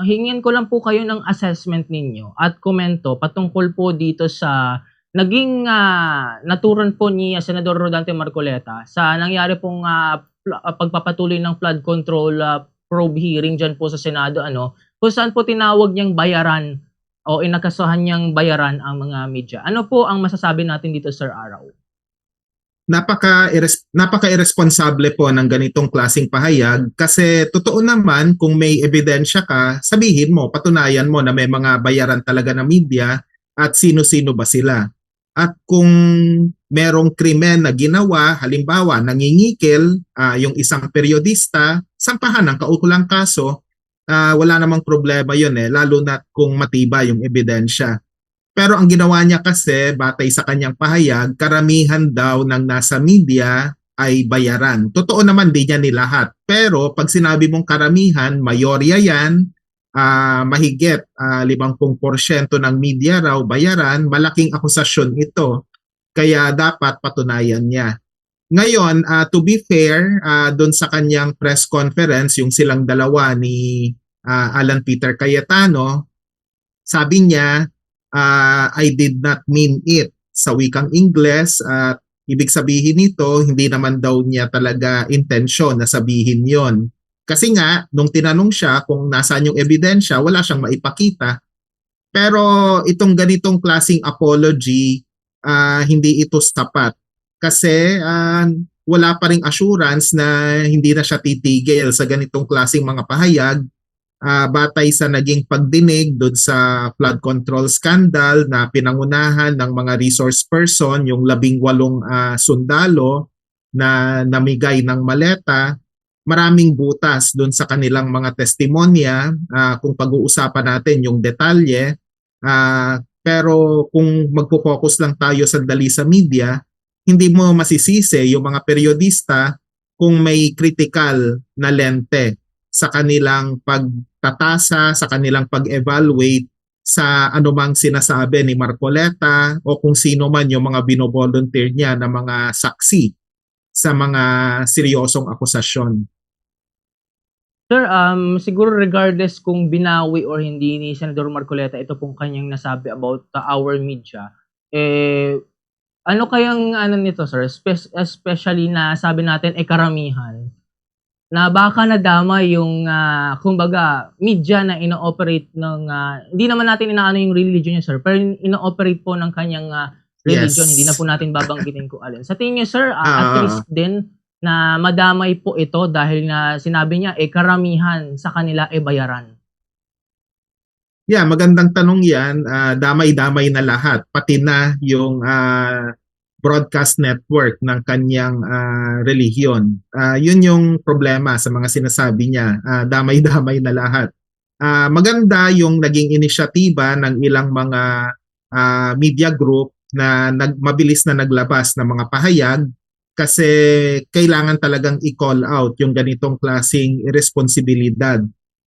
hingin ko lang po kayo ng assessment ninyo at komento patungkol po dito sa naging, naturon po ni Senador Rodante Marcoleta sa nangyari pong, pagpapatuloy ng flood control, probe hearing diyan po sa Senado ano, kung saan po tinawag niyang bayaran o inakasuhan niyang bayaran ang mga media. Ano po ang masasabi natin dito, Sir Araw? Napaka-irresponsable po ng ganitong klaseng pahayag kasi totoo naman kung may ebidensya ka, sabihin mo, patunayan mo na may mga bayaran talaga ng media at sino-sino ba sila. At kung merong krimen na ginawa, halimbawa nangingikil yung isang periodista, sampahan ng kaukulang kaso, wala namang problema yun lalo na kung matibay yung ebidensya. Pero ang ginawa niya kasi, batay sa kanyang pahayag, karamihan daw ng nasa media ay bayaran. Totoo naman, di niya nilahat. Pero pag sinabi mong karamihan, mayorya yan, mahigit 50% ng media raw bayaran, malaking akusasyon ito. Kaya dapat patunayan niya. Ngayon, to be fair, doon sa kanyang press conference, yung silang dalawa ni Alan Peter Cayetano, sabi niya, I did not mean it sa wikang Ingles at ibig sabihin nito, hindi naman daw niya talaga intensyon na sabihin yon. Kasi nga, nung tinanong siya kung nasaan yung ebidensya, wala siyang maipakita. Pero itong ganitong klaseng apology, hindi ito sapat. Kasi wala pa ring assurance na hindi na siya titigil sa ganitong klaseng mga pahayag. Batay sa naging pagdinig doon sa flood control scandal na pinangunahan ng mga resource person, yung 18 sundalo na namigay ng maleta, maraming butas doon sa kanilang mga testimonya kung pag-uusapan natin yung detalye. Pero kung magpo-focus lang tayo sandali sa media, hindi mo masisisi yung mga periodista kung may critical na lente sa kanilang pagtatasa, sa kanilang pag-evaluate sa anumang sinasabi ni Marcoleta o kung sino man yung mga binovolunteer niya na mga saksi sa mga seryosong akusasyon. Sir, siguro regardless kung binawi or hindi ni Senador Marcoleta ito pong kanyang nasabi about our media, ano kayang ano nito, sir, especially na sabi natin karamihan na baka nadama yung, kumbaga media na ino-operate ng, hindi naman natin inaano yung religion niya, sir, pero ino-operate po ng kanyang, religion. Yes. Hindi na po natin babanggitin kung alin. Sa tingin niyo, sir, at risk din na madamay po ito dahil na sinabi niya, karamihan sa kanila bayaran? Yeah, magandang tanong yan. Damay-damay na lahat, pati na yung broadcast network ng kanyang relihiyon. Yun yung problema sa mga sinasabi niya. Damay-damay na lahat. Maganda yung naging inisyatiba ng ilang mga media group na mabilis na naglabas ng mga pahayag kasi kailangan talagang i-call out yung ganitong klaseng irresponsibilidad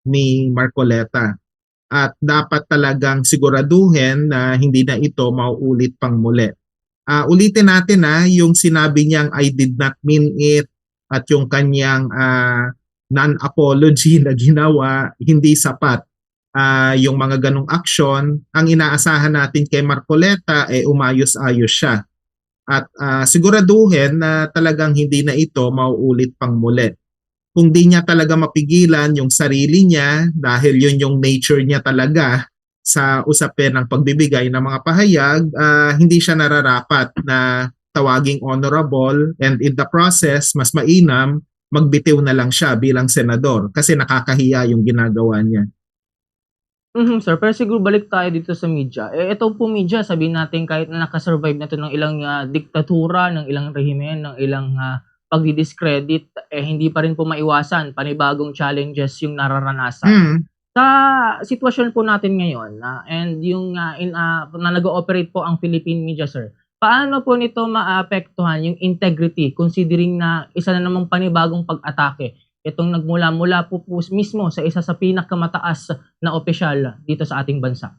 ni Marcoleta. At dapat talagang siguraduhin na hindi na ito mauulit pang muli. Ulitin natin yung sinabi niyang I did not mean it at yung kanyang non-apology na ginawa, hindi sapat yung mga ganong aksyon. Ang inaasahan natin kay Marcoleta umayos-ayos siya. At siguraduhin na talagang hindi na ito mauulit pang muli. Kung di niya talaga mapigilan yung sarili niya dahil yun yung nature niya talaga sa usapin ng pagbibigay ng mga pahayag, hindi siya nararapat na tawaging honorable and in the process, mas mainam, magbitiw na lang siya bilang senador kasi nakakahiya yung ginagawa niya. Sir, pero siguro balik tayo dito sa media. Ito po media, sabihin natin kahit na nakasurvive na to ng ilang diktatura, ng ilang rehimen, ng ilang pagdi-discredit, hindi pa rin po maiwasan panibagong challenges yung nararanasan. Sa sitwasyon po natin ngayon and yung na nag-ooperate po ang Philippine media, sir, paano po nito maapektuhan yung integrity considering na isa na namang panibagong pag-atake itong nagmula-mula po mismo sa isa sa pinakamataas na opisyal dito sa ating bansa?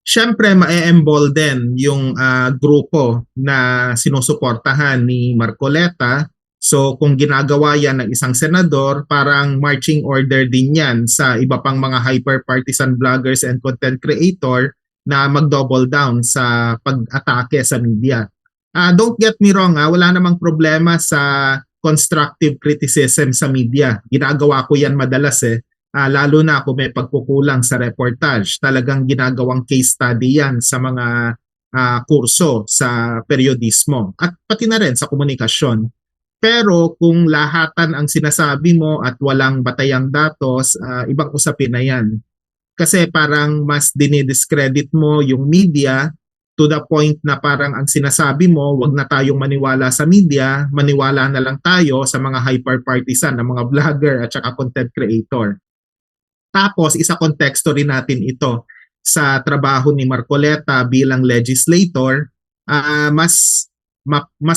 Siyempre, ma-embolden yung grupo na sinusuportahan ni Marcoleta So kung ginagawa yan ng isang senador, parang marching order din yan sa iba pang mga hyper-partisan vloggers and content creator na mag-double down sa pag-atake sa media. Don't get me wrong, wala namang problema sa constructive criticism sa media. Ginagawa ko yan madalas lalo na kung may pagkukulang sa reportage. Talagang ginagawang case study yan sa mga kurso sa periodismo at pati na rin sa komunikasyon. Pero kung lahatan ang sinasabi mo at walang batayang datos, ibang usapin na yan. Kasi parang mas dinidiscredit mo yung media to the point na parang ang sinasabi mo, wag na tayong maniwala sa media, maniwala na lang tayo sa mga hyper-partisan na mga vlogger at saka content creator. Tapos, isa konteksto rin natin ito sa trabaho ni Marcoleta bilang legislator, mas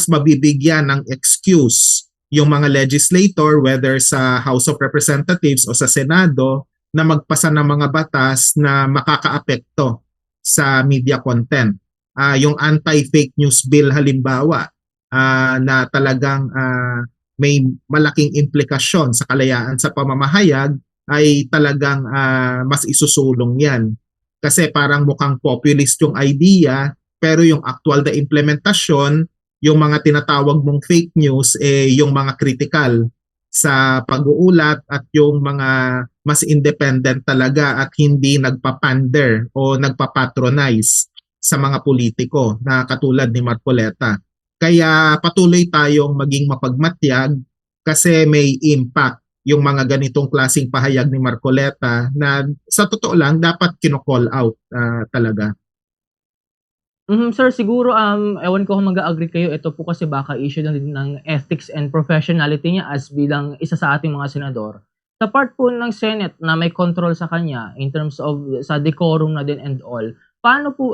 mabibigyan ng excuse yung mga legislator whether sa House of Representatives o sa Senado na magpasa ng mga batas na makakaapekto sa media content. Yung anti-fake news bill halimbawa na talagang may malaking implikasyon sa kalayaan sa pamamahayag ay talagang mas isusulong yan. Kasi parang mukhang populist yung idea pero yung actual na implementasyon, yung mga tinatawag mong fake news, yung mga critical sa pag-uulat at yung mga mas independent talaga at hindi nagpapander o nagpapatronize sa mga politiko na katulad ni Marcoleta. Kaya patuloy tayong maging mapagmatyag kasi may impact yung mga ganitong klaseng pahayag ni Marcoleta na sa totoo lang dapat kino-call out talaga. Sir, siguro, ewan ko kung mag-a-agree kayo, ito po kasi baka issue na din ng ethics and professionality niya as bilang isa sa ating mga senador. Sa part po ng Senate na may control sa kanya in terms of sa decorum na din and all, paano po,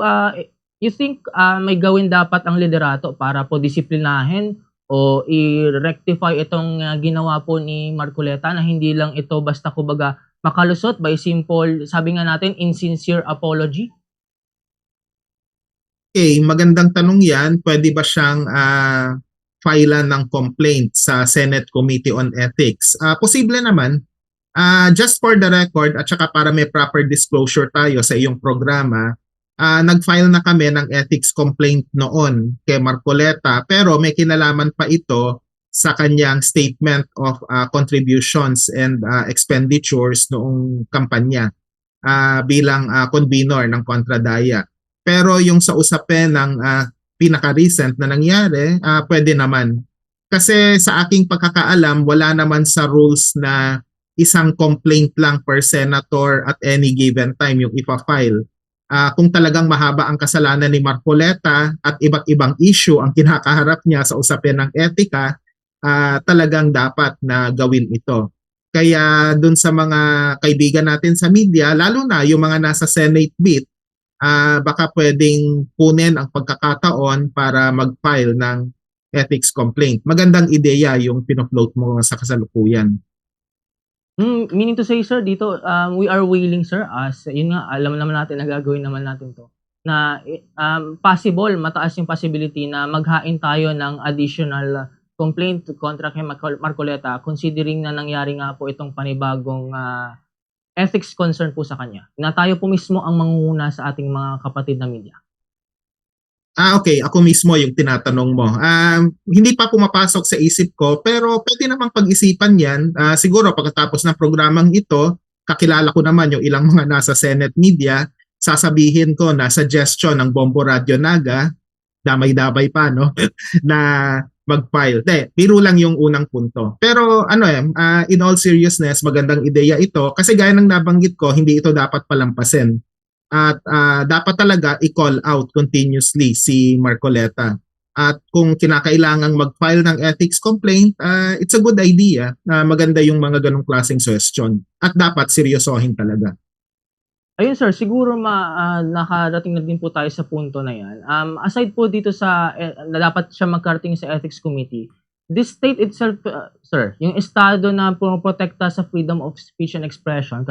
you think may gawin dapat ang liderato para po disiplinahin o i-rectify itong ginawa po ni Marcoleta na hindi lang ito basta kumbaga makalusot by simple, sabi nga natin, insincere apology? Okay, magandang tanong yan. Pwede ba siyang filean ng complaint sa Senate Committee on Ethics? Posible naman. Just for the record at saka para may proper disclosure tayo sa iyong programa, nag-file na kami ng ethics complaint noon kay Marcoleta pero may kinalaman pa ito sa kanyang statement of contributions and expenditures noong kampanya bilang convener ng Kontradaya. Pero yung sa usapin ng pinaka-recent na nangyari, pwede naman. Kasi sa aking pagkakaalam, wala naman sa rules na isang complaint lang per senator at any given time yung ipa-file. Kung talagang mahaba ang kasalanan ni Marcoleta at iba't ibang issue ang kinakaharap niya sa usapin ng etika, talagang dapat na gawin ito. Kaya dun sa mga kaibigan natin sa media, lalo na yung mga nasa Senate beat, baka pwedeng kunin ang pagkakataon para mag-file ng ethics complaint. Magandang ideya yung pinofloat mo sa kasalukuyan. Meaning to say, sir, dito, we are willing, sir, as yun nga, alam naman natin na gagawin naman natin to, na possible, mataas yung possibility na maghain tayo ng additional complaint kontra kay Marcoleta considering na nangyari nga po itong panibagong ethics concern po sa kanya, na tayo po mismo ang mangunguna sa ating mga kapatid na media. Okay. Ako mismo yung tinatanong mo. Hindi pa pumapasok sa isip ko, pero pwede namang pag-isipan yan. Siguro pagkatapos ng programang ito, kakilala ko naman yung ilang mga nasa Senate media, sasabihin ko na suggestion ng Bombo Radio Naga, damay-damay pa, no? na mag-file. Biro lang yung unang punto. Pero in all seriousness, magandang ideya ito kasi gaya ng nabanggit ko, hindi ito dapat palampasin. At dapat talaga i-call out continuously si Marcoleta. At kung kinakailangang mag-file ng ethics complaint, it's a good idea na maganda yung mga ganong klaseng suggestion. At dapat seryosohin talaga. Ayun, sir, siguro nakarating na din po tayo sa punto na yan. Aside po dito sa na dapat siya magkarating sa Ethics Committee, this state itself, sir, yung estado na pumoprotekta sa freedom of speech and expression,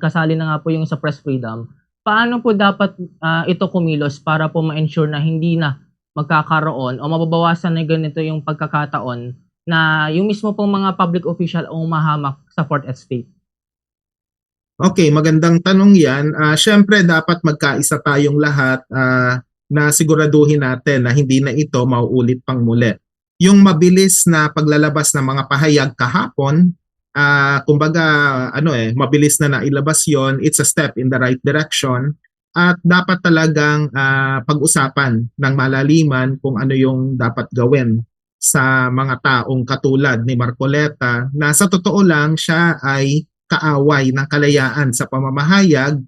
kasali na nga po yung sa press freedom, paano po dapat ito kumilos para po ma-ensure na hindi na magkakaroon o mababawasan na ganito yung pagkakataon na yung mismo pong mga public official ang humahamak sa 4th Estate? Okay, magandang tanong 'yan. Siyempre dapat magkaisa tayong lahat na siguraduhin natin na hindi na ito mauulit pang muli. Yung mabilis na paglalabas ng mga pahayag kahapon, kumbaga mabilis na nailabas 'yon, it's a step in the right direction at dapat talagang pag-usapan ng malaliman kung ano yung dapat gawin sa mga taong katulad ni Marcoleta na sa totoo lang siya ay kaaway ng kalayaan sa pamamahayag,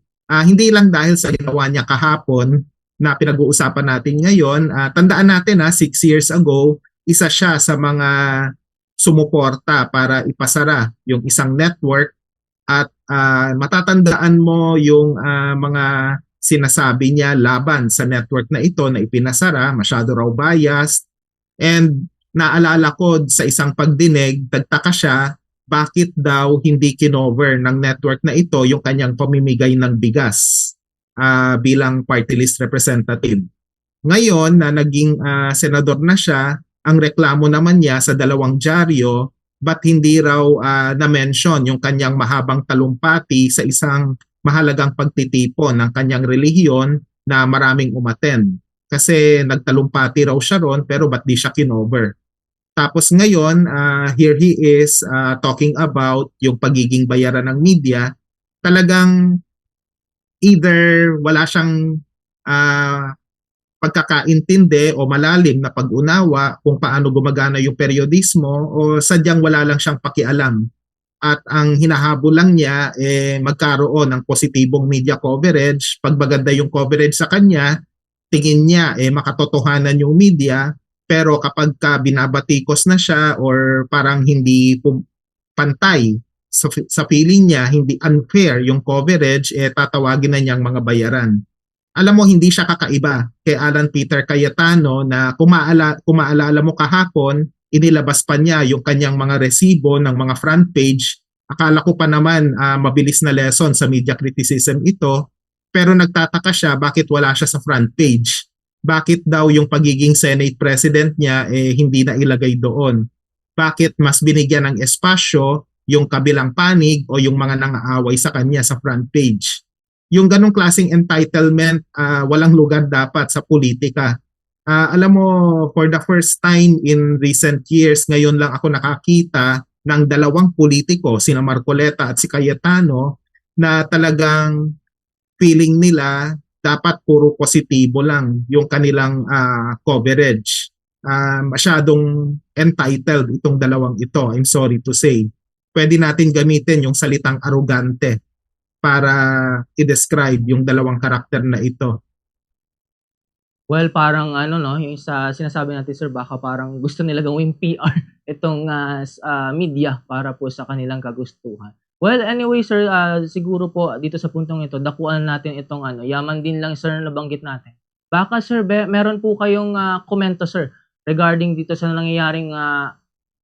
hindi lang dahil sa ginawa niya kahapon na pinag-uusapan natin ngayon. Tandaan natin 6 years ago, isa siya sa mga sumuporta para ipasara yung isang network at matatandaan mo yung mga sinasabi niya laban sa network na ito na ipinasara, masyado raw biased. And naalala ko sa isang pagdinig, nagtaka siya bakit daw hindi kinover ng network na ito yung kanyang pamimigay ng bigas bilang party list representative. Ngayon na naging senador na siya, ang reklamo naman niya sa dalawang dyaryo, ba't hindi raw na-mention yung kanyang mahabang talumpati sa isang mahalagang pagtitipon ng kanyang relihiyon na maraming umattend. Kasi nagtalumpati raw siya ron pero ba't di siya kinover? Tapos ngayon, here he is talking about yung pagiging bayaran ng media. Talagang either wala siyang pagkakaintindi o malalim na pag-unawa kung paano gumagana yung periodismo o sadyang wala lang siyang pakialam. At ang hinahabol lang niya magkaroon ng positibong media coverage. Pag maganda yung coverage sa kanya, tingin niya makatotohanan yung media. Pero kapag binabatikos na siya or parang hindi pantay sa feeling niya, hindi unfair yung coverage, tatawagin na niyang mga bayaran. Alam mo, hindi siya kakaiba kay Alan Peter Cayetano na kumaalala mo kahapon, inilabas pa niya yung kanyang mga resibo ng mga front page. Akala ko pa naman mabilis na lesson sa media criticism ito, pero nagtataka siya bakit wala siya sa front page. Bakit daw yung pagiging Senate President niya hindi na ilagay doon? Bakit mas binigyan ng espasyo yung kabilang panig o yung mga nangaaway sa kanya sa front page? Yung ganong klaseng entitlement, walang lugar dapat sa politika. Alam mo, for the first time in recent years, ngayon lang ako nakakita ng dalawang politiko, sina Marcoleta at si Cayetano, na talagang feeling nila dapat puro positibo lang yung kanilang coverage. Masyadong entitled itong dalawang ito, I'm sorry to say. Pwede natin gamitin yung salitang arrogante para i-describe yung dalawang karakter na ito. Well, parang yung sa sinasabi natin sir, baka parang gusto nila gawing PR itong media para po sa kanilang kagustuhan. Well, anyway sir, siguro po dito sa puntong ito, dakuan natin itong yaman din lang sir na nabanggit natin. Baka sir, meron po kayong komento sir regarding dito sa nangyayaring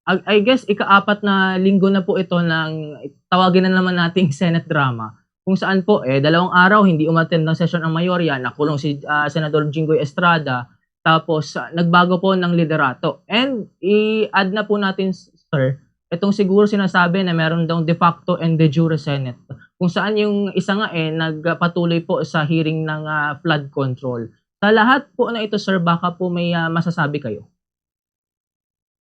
I guess ika-4 na linggo na po ito ng tawagin na naman nating Senate drama. Kung saan po 2 araw hindi umattend ng session ang mayorya, nakulong si Senador Jinggoy Estrada, tapos nagbago po ng liderato. And i-add na po natin sir, itong siguro sinasabi na meron daw de facto and de jure Senate. Kung saan yung isa nga nagpatuloy po sa hearing ng flood control. Sa lahat po na ito sir, baka po may masasabi kayo.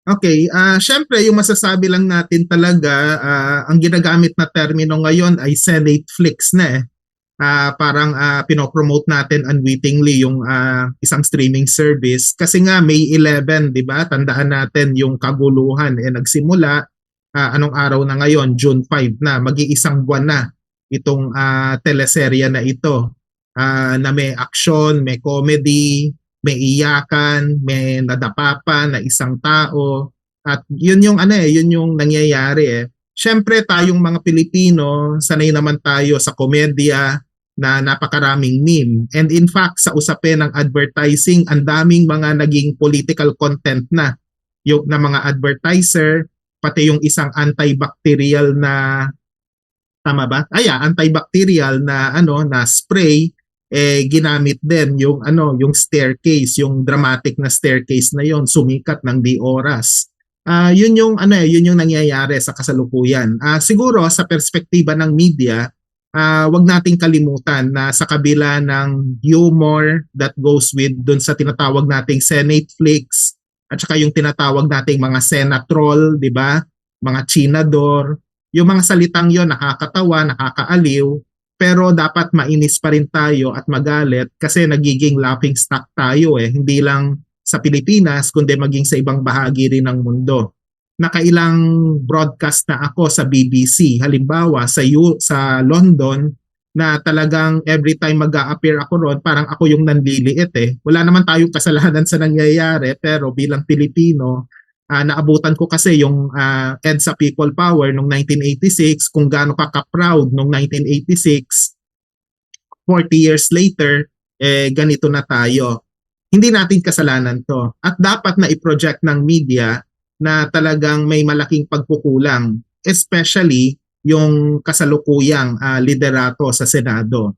Okay, syempre yung masasabi lang natin talaga, ang ginagamit na termino ngayon ay Senate Flix na parang pinopromote natin unwittingly yung isang streaming service. Kasi nga May 11, di ba? Tandaan natin yung kaguluhan nagsimula. Anong araw na ngayon? June 5 na. Mag-iisang buwan na itong teleserye na ito na may action, may comedy, may iyakan, may nadapa na isang tao. At yun yung yun yung nangyayari Syempre tayong mga Pilipino, sanay naman tayo sa komedya na napakaraming meme. And in fact, sa usapin ng advertising, ang daming mga naging political content na yung na mga advertiser, pati yung isang antibacterial na antibacterial na na spray ginamit din yung staircase, yung dramatic na staircase na yon, sumikat ng di oras. Yun yung yun yung nangyayari sa kasalukuyan. Siguro sa perspektiba ng media, wag nating kalimutan na sa kabila ng humor that goes with dun sa tinatawag nating Senate flicks at saka yung tinatawag nating mga Senatroll, di ba? Mga chinador, yung mga salitang yon nakakatawa, nakakaaliw, pero dapat mainis pa rin tayo at magalit kasi nagiging laughing stock tayo eh. Hindi lang sa Pilipinas kundi maging sa ibang bahagi rin ng mundo. Nakailang broadcast na ako sa BBC, halimbawa sa London, na talagang every time mag-a-appear ako ron, parang ako yung nanliliit eh. Wala naman tayong kasalanan sa nangyayari, pero bilang Pilipino, naabutan ko kasi yung EDSA People Power noong 1986, kung gaano ka-proud noong 1986, 40 years later, ganito na tayo. Hindi natin kasalanan to. At dapat na i-project ng media na talagang may malaking pagkukulang, especially yung kasalukuyang liderato sa Senado.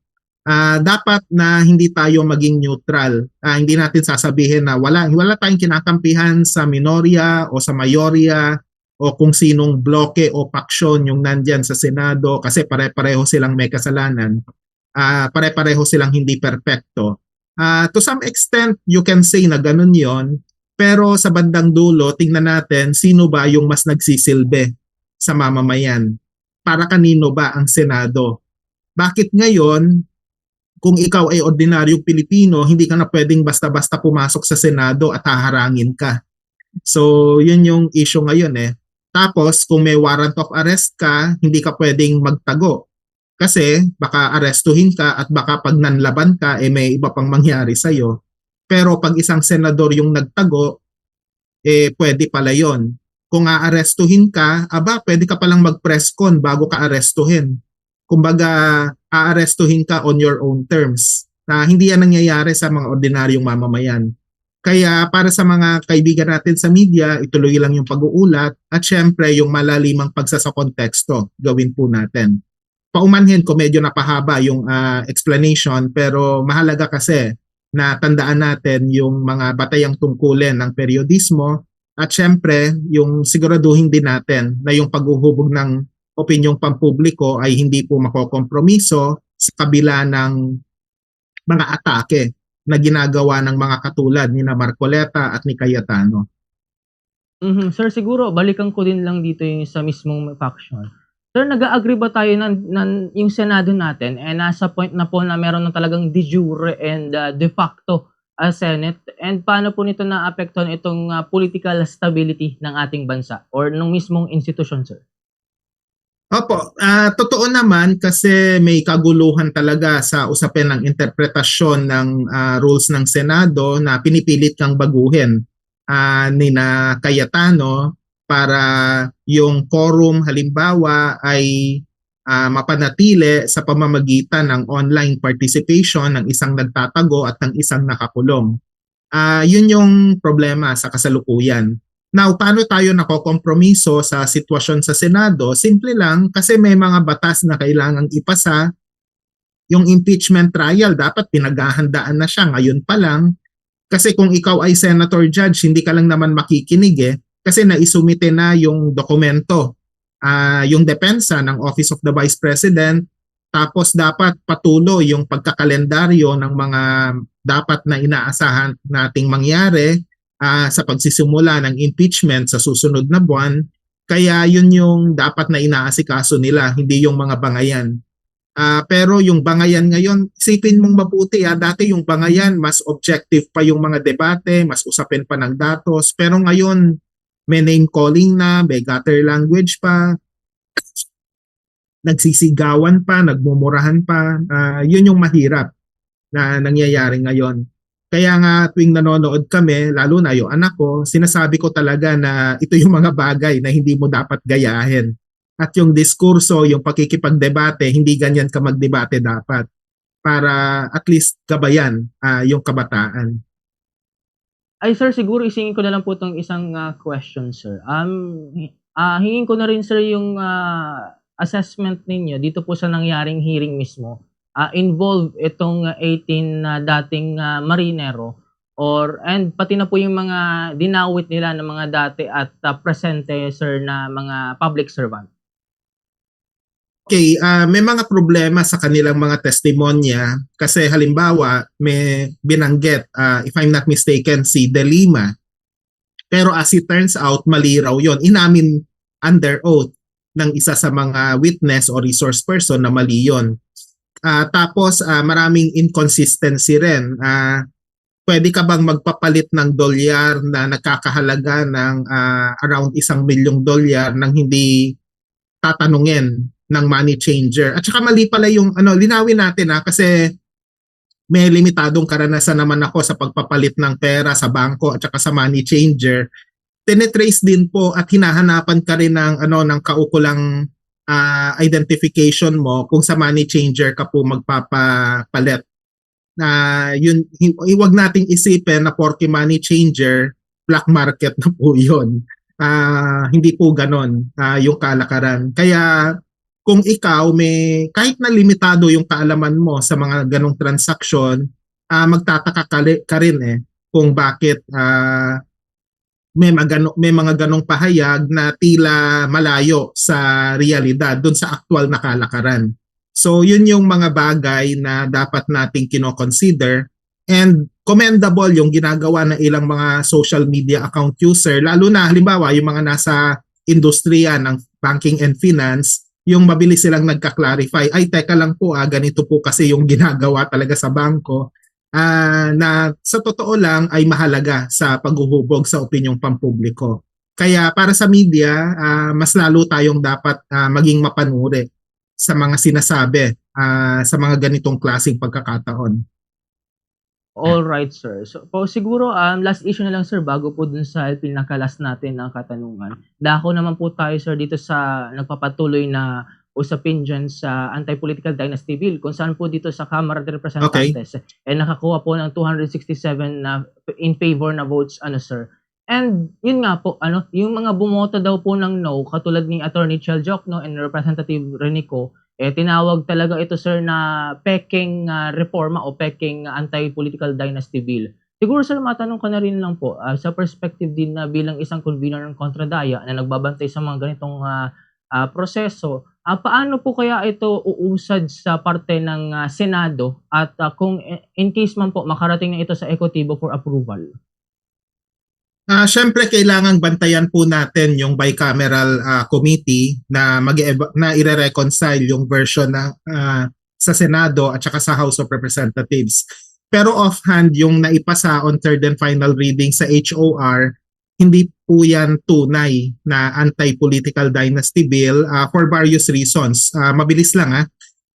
Dapat na hindi tayo maging neutral. Hindi natin sasabihin na wala tayong kinakampihan sa minorya o sa mayorya o kung sinong bloke o paksyon yung nandyan sa Senado kasi pare-pareho silang may kasalanan. Pare-pareho silang hindi perpekto. To some extent, you can say na ganun yon, pero sa bandang dulo, tingnan natin sino ba yung mas nagsisilbi sa mamamayan. Para kanino ba ang Senado? Bakit ngayon, kung ikaw ay ordinaryong Pilipino, hindi ka na pwedeng basta-basta pumasok sa Senado at haharangin ka. So, yun yung issue ngayon eh. Tapos, kung may warrant of arrest ka, hindi ka pwedeng magtago. Kasi baka arestuhin ka at baka pag nanlaban ka, may iba pang mangyari sa'yo. Pero pag isang senador yung nagtago, pwede pala yon. Kung aarestuhin ka, pwede ka palang mag-press con bago ka arestuhin. Kumbaga, aarestuhin ka on your own terms. Hindi yan nangyayari sa mga ordinaryong mamamayan. Kaya para sa mga kaibigan natin sa media, ituloy lang yung pag-uulat at syempre yung malalimang pagsasakonteksto gawin po natin. Paumanhin ko medyo napahaba yung explanation pero mahalaga kasi na tandaan natin yung mga batayang tungkulin ng periodismo at syempre yung siguraduhin din natin na yung paghuhubog ng opinyong pampubliko ay hindi po makokompromiso sa kabila ng mga atake na ginagawa ng mga katulad ni na Marcoleta at ni Cayetano. Sir, siguro balikan ko din lang dito yung sa mismong faction. Sir, nag-a-agree ba tayo na yung Senado natin nasa point na po na meron na talagang de jure and de facto Senate? And paano po nito naapektuhan itong political stability ng ating bansa or ng mismong institusyon, sir? Opo, totoo naman kasi may kaguluhan talaga sa usapin ng interpretasyon ng rules ng Senado na pinipilit kang baguhin ni na Cayetano para yung quorum halimbawa ay mapanatili sa pamamagitan ng online participation ng isang nagtatago at ng isang nakakulong. Yun yung problema sa kasalukuyan. Now, paano tayo nakokompromiso sa sitwasyon sa Senado? Simple lang kasi may mga batas na kailangang ipasa. Yung impeachment trial, dapat pinaghahandaan na siya ngayon pa lang. Kasi kung ikaw ay senator judge, hindi ka lang naman makikinig eh. Kasi naisumite na yung dokumento, yung depensa ng Office of the Vice President. Tapos dapat patuloy yung pagkakalendaryo ng mga dapat na inaasahan nating mangyari sa pagsisimula ng impeachment sa susunod na buwan. Kaya yun yung dapat na inaasikaso nila, hindi yung mga bangayan. Pero yung bangayan ngayon, isipin mong mabuti. Dati yung bangayan, mas objective pa yung mga debate, mas usapin pa ng datos. Pero ngayon, may name calling na, may gutter language pa, nagsisigawan pa, nagmumurahan pa. Yun yung mahirap na nangyayari ngayon. Kaya nga tuwing nanonood kami, lalo na yung anak ko, sinasabi ko talaga na ito yung mga bagay na hindi mo dapat gayahin. At yung diskurso, yung pakikipagdebate, hindi ganyan ka magdebate dapat para at least gabayan yung kabataan. Ay sir, siguro isingin ko na lang po itong isang question, sir. Hingin ko na rin sir yung assessment ninyo dito po sa nangyaring hearing mismo. Involve itong 18 dating marinero and pati na po yung mga dinawit nila ng mga dati at presente sir na mga public servant? Okay, may mga problema sa kanilang mga testimonya kasi halimbawa may binanggit, if I'm not mistaken, si De Lima. Pero as it turns out, mali raw yun. Inamin under oath ng isa sa mga witness o resource person na mali yun. Tapos maraming inconsistency rin. Pwede ka bang magpapalit ng dolyar na nagkakahalaga ng around $1 million nang hindi tatanungin ng money changer? At saka mali pala yung linawin natin kasi may limitadong karanasan naman ako sa pagpapalit ng pera sa bangko at saka sa money changer. Tinetrace din po at hinahanapan ka rin ng kaukulang identification mo kung sa money changer ka po magpapapalit. Yun, iwag nating isipin na porke money changer, black market na po yun. Hindi po ganon yung kalakaran. Kaya kung ikaw kahit na limitado yung kaalaman mo sa mga ganong transaksyon, magtataka ka rin kung bakit may mga ganong pahayag na tila malayo sa realidad dun sa aktual na kalakaran. So yun yung mga bagay na dapat nating kino-consider, and commendable yung ginagawa ng ilang mga social media account user, lalo na halimbawa yung mga nasa industriya ng banking and finance, yung mabilis silang nagka-clarify, ay teka lang po ganito po kasi yung ginagawa talaga sa bangko, na sa totoo lang ay mahalaga sa paghuhubog sa opinyong pampubliko. Kaya para sa media, mas lalo tayong dapat maging mapanuri sa mga sinasabi sa mga ganitong klaseng pagkakataon. All right, sir. So po siguro last issue na lang sir bago po dun sa pinaka-last natin na katanungan. Dako naman po tayo sir dito sa nagpapatuloy na usapin diyan sa Anti-Political Dynasty Bill, kung saan po dito sa Kamara de Representantes nakakuha po ng 267 na in favor na votes sir. And yun nga po yung mga bumoto daw po ng no, katulad ni Attorney Chel Jokno and Representative Renico, tinawag talaga ito sir na peking reforma o peking anti-political dynasty bill. Siguro sir, matanong ko na rin lang po sa perspective din na bilang isang convener ng Kontradaya na nagbabantay sa mga ganitong proseso, paano po kaya ito uusad sa parte ng Senado at kung in case man po makarating na ito sa Ekotibo for approval? Siyempre kailangang bantayan po natin yung bicameral committee na na ire-reconcile yung version na sa Senado at saka sa House of Representatives. Pero offhand yung naipasa on third and final reading sa HOR, hindi po yan tunay na anti-political dynasty bill for various reasons. Mabilis lang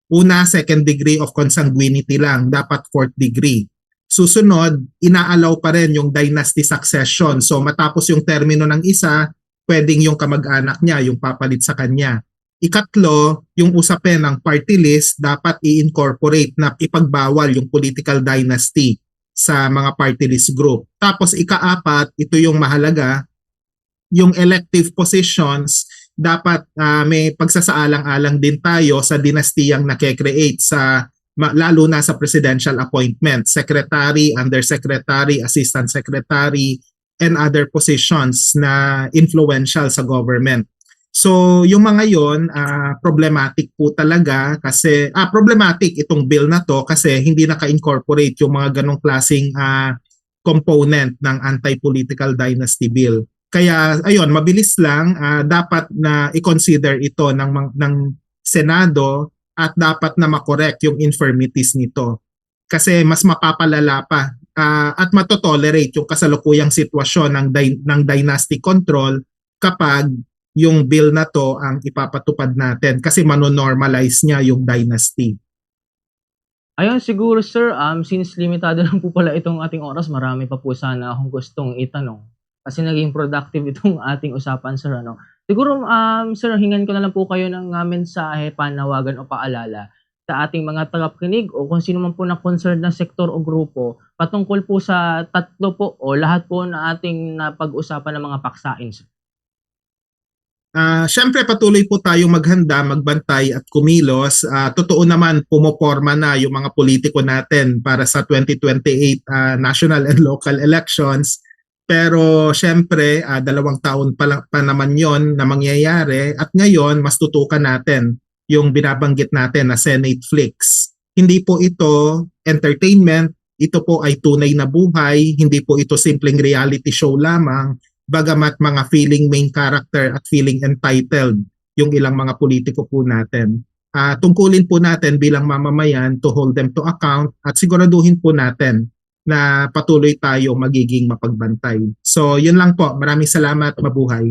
Una, second degree of consanguinity lang, dapat fourth degree. Susunod, inaalaw pa rin yung dynasty succession. So matapos yung termino ng isa, pwedeng yung kamag-anak niya, yung papalit sa kanya. Ikatlo, yung usapin ng party list, dapat i-incorporate na ipagbawal yung political dynasty sa mga party list group. Tapos ikaapat, ito yung mahalaga, yung elective positions, dapat may pagsasaalang-alang din tayo sa dinastiyang nakekreate sa lalo na sa presidential appointment, secretary, undersecretary, assistant secretary, and other positions na influential sa government. So yung mga yon problematic po talaga kasi problematic itong bill na to kasi hindi naka-incorporate yung mga ganong klaseng component ng anti-political dynasty bill. Kaya ayun, mabilis lang, dapat na i-consider ito ng Senado at dapat na makorek yung infirmities nito. Kasi mas mapapalala pa at matotolerate yung kasalukuyang sitwasyon ng dynasty control kapag yung bill na to ang ipapatupad natin kasi manonormalize niya yung dynasty. Ayun, siguro sir, since limitado lang po pala itong ating oras, marami pa po sana akong gustong itanong. Kasi naging productive itong ating usapan sir. Siguro sir, hingan ko na lang po kayo ng mensahe, panawagan o paalala sa ating mga tagapakinig o kung sino man po na concerned na sektor o grupo patungkol po sa tatlo po o lahat po na ating napag-usapan ng mga paksain sir. Siyempre patuloy po tayong maghanda, magbantay at kumilos. Totoo naman pumoporma na yung mga politiko natin para sa 2028 national and local elections. Pero siyempre 2 taon pa naman yon na mangyayari at ngayon mas tutukan natin yung binabanggit natin na Senate Flicks. Hindi po ito entertainment, ito po ay tunay na buhay, hindi po ito simpleng reality show lamang bagamat mga feeling main character at feeling entitled yung ilang mga politiko po natin. Tungkulin po natin bilang mamamayan to hold them to account at siguraduhin po natin na patuloy tayo magiging mapagbantay. So yun lang po. Maraming salamat. Mabuhay.